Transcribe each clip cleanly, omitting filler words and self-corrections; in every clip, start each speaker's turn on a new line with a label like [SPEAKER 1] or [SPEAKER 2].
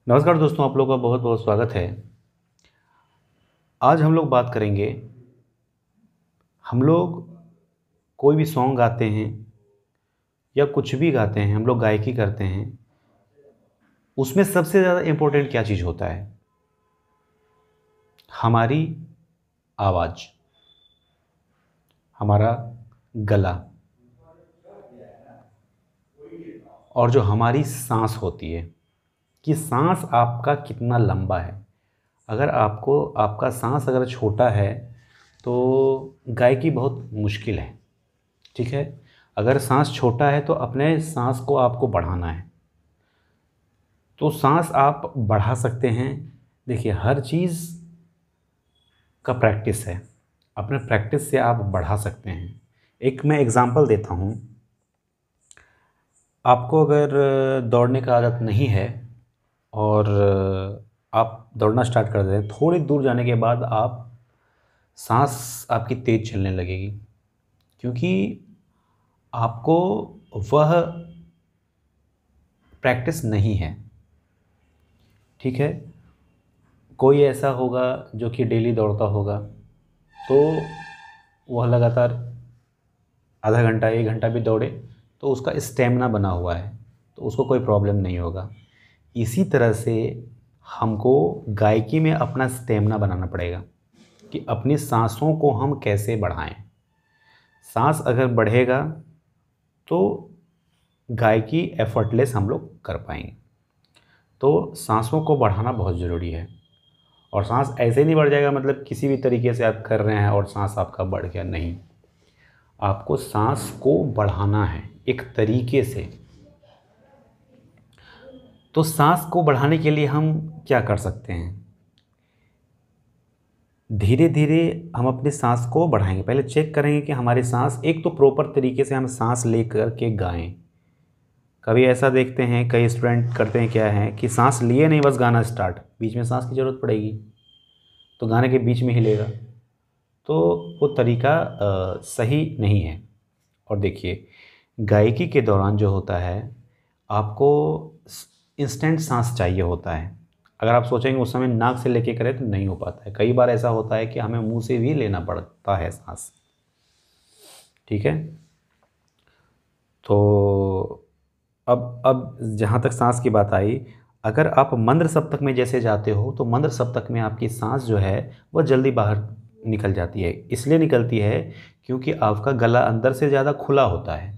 [SPEAKER 1] नमस्कार दोस्तों, आप लोगों का बहुत बहुत स्वागत है। आज हम लोग बात करेंगे। हम लोग कोई भी सॉन्ग गाते हैं या कुछ भी गाते हैं, हम लोग गायकी करते हैं। उसमें सबसे ज़्यादा इम्पोर्टेंट क्या चीज़ होता है? हमारी आवाज़, हमारा गला और जो हमारी सांस होती है कि सांस आपका कितना लंबा है। अगर आपको आपका सांस अगर छोटा है तो गायकी बहुत मुश्किल है। ठीक है। अगर सांस छोटा है तो अपने सांस को आपको बढ़ाना है। तो सांस आप बढ़ा सकते हैं। देखिए, हर चीज़ का प्रैक्टिस है। अपने प्रैक्टिस से आप बढ़ा सकते हैं। एक मैं एग्ज़ाम्पल देता हूँ। आपको अगर दौड़ने का आदत नहीं है और आप दौड़ना स्टार्ट कर दें, थोड़ी दूर जाने के बाद आप सांस आपकी तेज़ चलने लगेगी, क्योंकि आपको वह प्रैक्टिस नहीं है। ठीक है। कोई ऐसा होगा जो कि डेली दौड़ता होगा, तो वह लगातार आधा घंटा 1 घंटा भी दौड़े तो उसका स्टेमिना बना हुआ है, तो उसको कोई प्रॉब्लम नहीं होगा। इसी तरह से हमको गायकी में अपना स्टेमिना बनाना पड़ेगा कि अपनी सांसों को हम कैसे बढ़ाएं। सांस अगर बढ़ेगा तो गायकी एफर्टलेस हम लोग कर पाएंगे। तो सांसों को बढ़ाना बहुत ज़रूरी है। और सांस ऐसे नहीं बढ़ जाएगा मतलब किसी भी तरीके से आप कर रहे हैं और सांस आपका बढ़ गया, नहीं। आपको सांस को बढ़ाना है एक तरीके से। तो सांस को बढ़ाने के लिए हम क्या कर सकते हैं? धीरे धीरे हम अपनी सांस को बढ़ाएंगे। पहले चेक करेंगे कि हमारी सांस, एक तो प्रॉपर तरीके से हम सांस ले कर के गाएं। कभी ऐसा देखते हैं कई स्टूडेंट करते हैं, क्या है कि सांस लिए नहीं, बस गाना स्टार्ट, बीच में सांस की ज़रूरत पड़ेगी तो गाने के बीच में ही लेगा, तो वो तरीका सही नहीं है। और देखिए, गायकी के दौरान जो होता है, आपको इंस्टेंट सांस चाहिए होता है। अगर आप सोचेंगे उस समय नाक से लेके करें तो नहीं हो पाता है। कई बार ऐसा होता है कि हमें मुंह से भी लेना पड़ता है सांस। ठीक है। तो अब जहाँ तक सांस की बात आई, अगर आप मंद्र सप्तक में जैसे जाते हो तो मंद्र सप्तक में आपकी सांस जो है वह जल्दी बाहर निकल जाती है। इसलिए निकलती है क्योंकि आपका गला अंदर से ज़्यादा खुला होता है।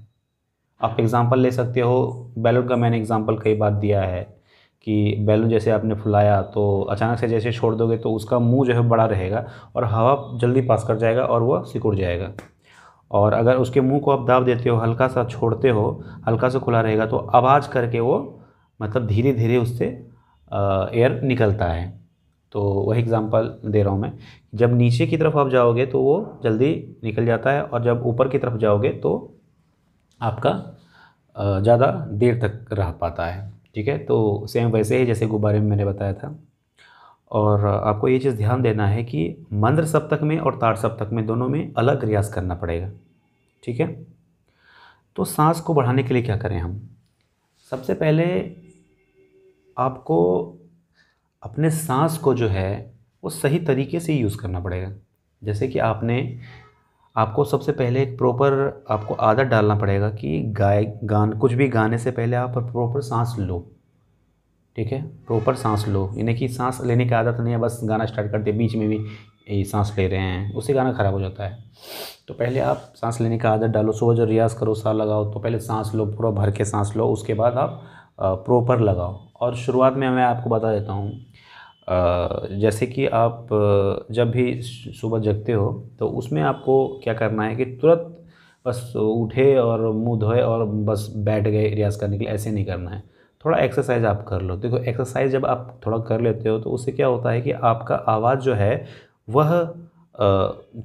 [SPEAKER 1] आप एग्ज़ाम्पल ले सकते हो, बैलून का मैंने एग्ज़ाम्पल कई बार दिया है कि बैलून जैसे आपने फुलाया तो अचानक से जैसे छोड़ दोगे तो उसका मुंह जो है बड़ा रहेगा और हवा जल्दी पास कर जाएगा और वह सिकुड़ जाएगा। और अगर उसके मुंह को आप दाब देते हो, हल्का सा छोड़ते हो, हल्का सा खुला रहेगा तो आवाज़ करके वो मतलब धीरे धीरे उससे एयर निकलता है। तो वही एग्ज़ाम्पल दे रहा हूँ मैं। जब नीचे की तरफ आप जाओगे तो वो जल्दी निकल जाता है और जब ऊपर की तरफ जाओगे तो आपका ज़्यादा देर तक रह पाता है। ठीक है। तो सेम वैसे ही जैसे गुब्बारे में मैंने बताया था। और आपको ये चीज़ ध्यान देना है कि मंद्र सप्तक में और ताड़ सप्तक में दोनों में अलग रियाज करना पड़ेगा। ठीक है। तो सांस को बढ़ाने के लिए क्या करें हम? सबसे पहले आपको अपने सांस को जो है वो सही तरीके से यूज़ करना पड़ेगा। जैसे कि आपको सबसे पहले एक प्रॉपर आपको आदत डालना पड़ेगा कि कुछ भी गाने से पहले आप प्रॉपर सांस लो। ठीक है। प्रॉपर सांस लो, यानी कि सांस लेने की आदत नहीं है, बस गाना स्टार्ट कर दिया बीच में भी ये सांस ले रहे हैं, उससे गाना ख़राब हो जाता है। तो पहले आप सांस लेने का आदत डालो। सुबह जब रियाज़ करो, सा लगाओ तो पहले सांस लो, पूरा भर के सांस लो, उसके बाद आप प्रॉपर लगाओ। और शुरुआत में मैं आपको बता देता हूँ, जैसे कि आप जब भी सुबह जगते हो तो उसमें आपको क्या करना है कि तुरंत बस उठे और मुंह धोए और बस बैठ गए रियाज़ करने के लिए, ऐसे नहीं करना है। थोड़ा एक्सरसाइज आप कर लो। देखो, एक्सरसाइज जब आप थोड़ा कर लेते हो तो उससे क्या होता है कि आपका आवाज़ जो है वह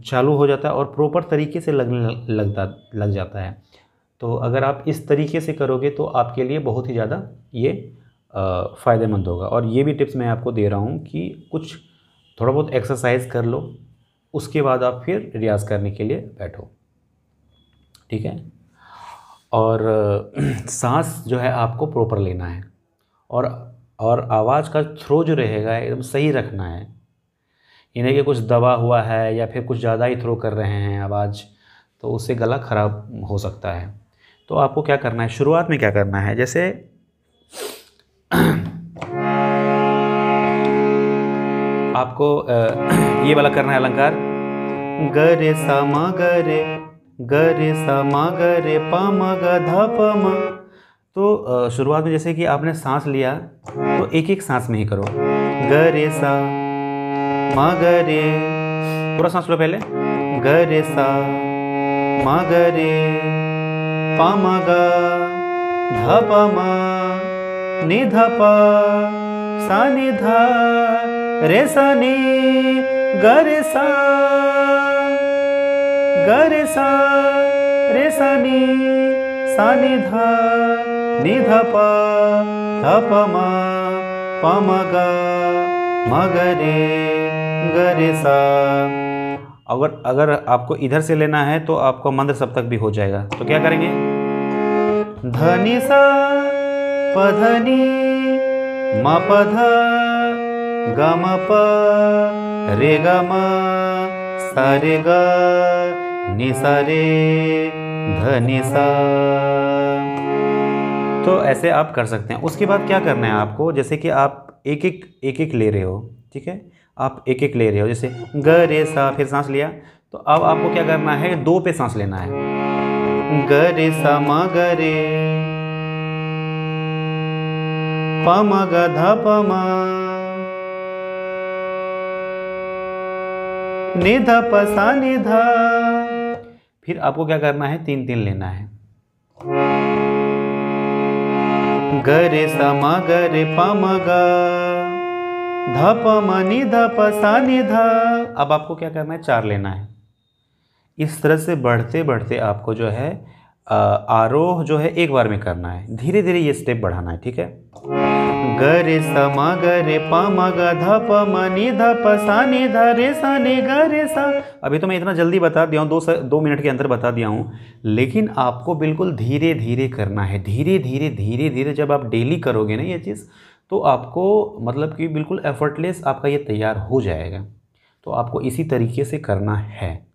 [SPEAKER 1] चालू हो जाता है और प्रॉपर तरीके से लग जाता है। तो अगर आप इस तरीके से करोगे तो आपके लिए बहुत ही ज़्यादा ये फ़ायदेमंद होगा। और ये भी टिप्स मैं आपको दे रहा हूँ कि कुछ थोड़ा बहुत एक्सरसाइज कर लो, उसके बाद आप फिर रियाज़ करने के लिए बैठो। ठीक है। और सांस जो है आपको प्रॉपर लेना है। और और आवाज़ का थ्रो जो रहेगा एकदम सही रखना है। इन्हें कि कुछ दबा हुआ है या फिर कुछ ज़्यादा ही थ्रो कर रहे हैं आवाज़, तो उससे गला ख़राब हो सकता है। तो आपको क्या करना है, शुरुआत में क्या करना है, जैसे आपको ये वाला करना है अलंकार, ग रे सा म ग रे सा म ग रे प म ग ध प म। तो शुरुआत में जैसे कि आपने सांस लिया तो एक एक सांस में ही करो, ग रे सा म ग रे, पूरा सांस लो पहले, ग रे सा म ग रे प म ग ध प म नि ध प सा नि ध रे सा नि ग रे सा रे सा नि ध प म ग रे सा। अगर आपको इधर से लेना है तो आपको मंद्र सप्तक भी हो जाएगा। तो क्या करेंगे, धनी सा प धनी म प ध ग म प रे ग म सा रे ग नि सा रे ध नि सा। तो ऐसे आप कर सकते हैं। उसके बाद क्या करना है आपको, जैसे कि आप एक एक ले रहे हो, ठीक है, आप एक एक ले रहे हो, जैसे ग रे सा, फिर सांस लिया, तो अब आपको क्या करना है, दो पे सांस लेना है, ग रे सा म ग रे प म ग ध प म नि ध प सा नि ध। फिर आपको क्या करना है, तीन तीन लेना है, ग रे सा म ग रे प म ग ध प म नि ध प सा नि ध। अब आपको क्या करना है, चार लेना है। इस तरह से बढ़ते बढ़ते आपको जो है आरोह जो है एक बार में करना है, धीरे धीरे ये स्टेप बढ़ाना है, ठीक है। ग रे सा म ग रे प म ग ध प म नि ध प सा नि ध रे सा नि ग रे सा। अभी तो मैं इतना जल्दी बता दिया हूँ, 2 मिनट के अंदर बता दिया हूँ, लेकिन आपको बिल्कुल धीरे धीरे करना है। धीरे धीरे जब आप डेली करोगे ना ये चीज़, तो आपको मतलब कि बिल्कुल एफर्टलेस आपका ये तैयार हो जाएगा। तो आपको इसी तरीके से करना है।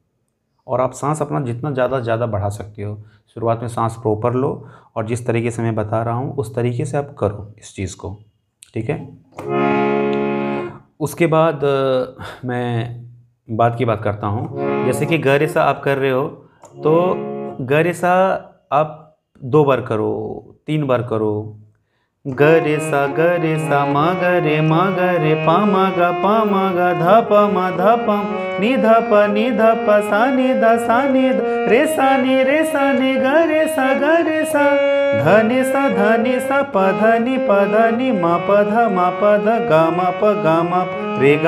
[SPEAKER 1] और आप सांस अपना जितना ज़्यादा बढ़ा सकते हो। शुरुआत में सांस प्रॉपर लो, और जिस तरीके से मैं बता रहा हूँ उस तरीके से आप करो इस चीज़ को, ठीक है। उसके बाद मैं बात करता हूँ, जैसे कि ग रे सा आप कर रहे हो, तो ग रे सा आप 2 बार करो, 3 बार करो, ग रे सा म ग रे प म ग ध प म नि ध प सा नि ध रे सा नि ग रे सा ध नि सा प ध नि म प ध ग म रे ग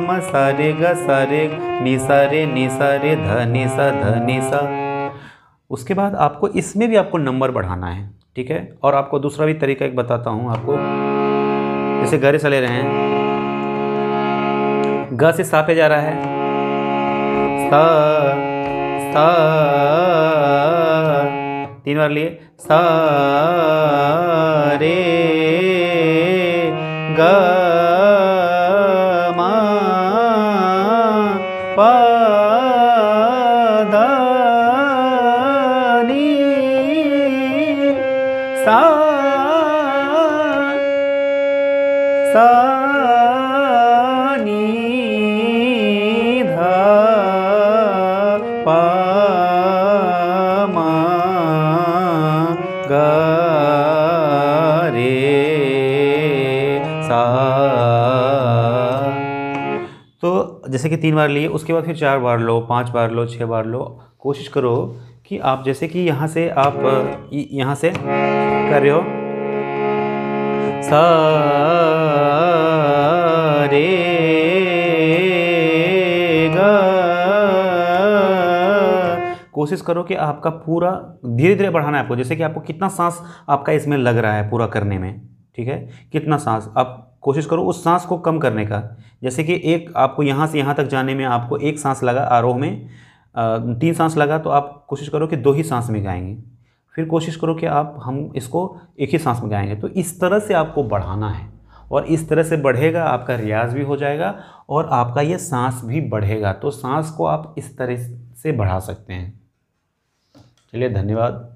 [SPEAKER 1] म सा रे ग नि सा रे ध नि सा। उसके बाद आपको इसमें भी आपको नंबर बढ़ाना है, ठीक है। और आपको दूसरा भी तरीका एक बताता हूँ आपको, जैसे ग रे सा ले रहे हैं, ग से सा पे जा रहा है, सा 3 बार लिए, सा रे ग म प ध नि सा नि ध प म ग रे सा। तो जैसे कि 3 बार लिए, उसके बाद फिर 4 बार लो, 5 बार लो, 6 बार लो। कोशिश करो कि आप जैसे कि यहाँ से आप यहाँ से कर रहे हो, सा रे ग, कोशिश करो कि आपका पूरा धीरे धीरे बढ़ाना है आपको। जैसे कि आपको कितना सांस आपका इसमें लग रहा है पूरा करने में, ठीक है, कितना सांस, आप कोशिश करो उस सांस को कम करने का। जैसे कि एक आपको यहाँ से यहाँ तक जाने में आपको 1 सांस लगा, आरोह में 3 सांस लगा, तो आप कोशिश करो कि 2 ही सांस में गाएंगे। फिर कोशिश करो कि हम इसको एक ही सांस में गाएंगे। तो इस तरह से आपको बढ़ाना है, और इस तरह से बढ़ेगा, आपका रियाज भी हो जाएगा और आपका ये सांस भी बढ़ेगा। तो सांस को आप इस तरह से बढ़ा सकते हैं। चलिए, धन्यवाद।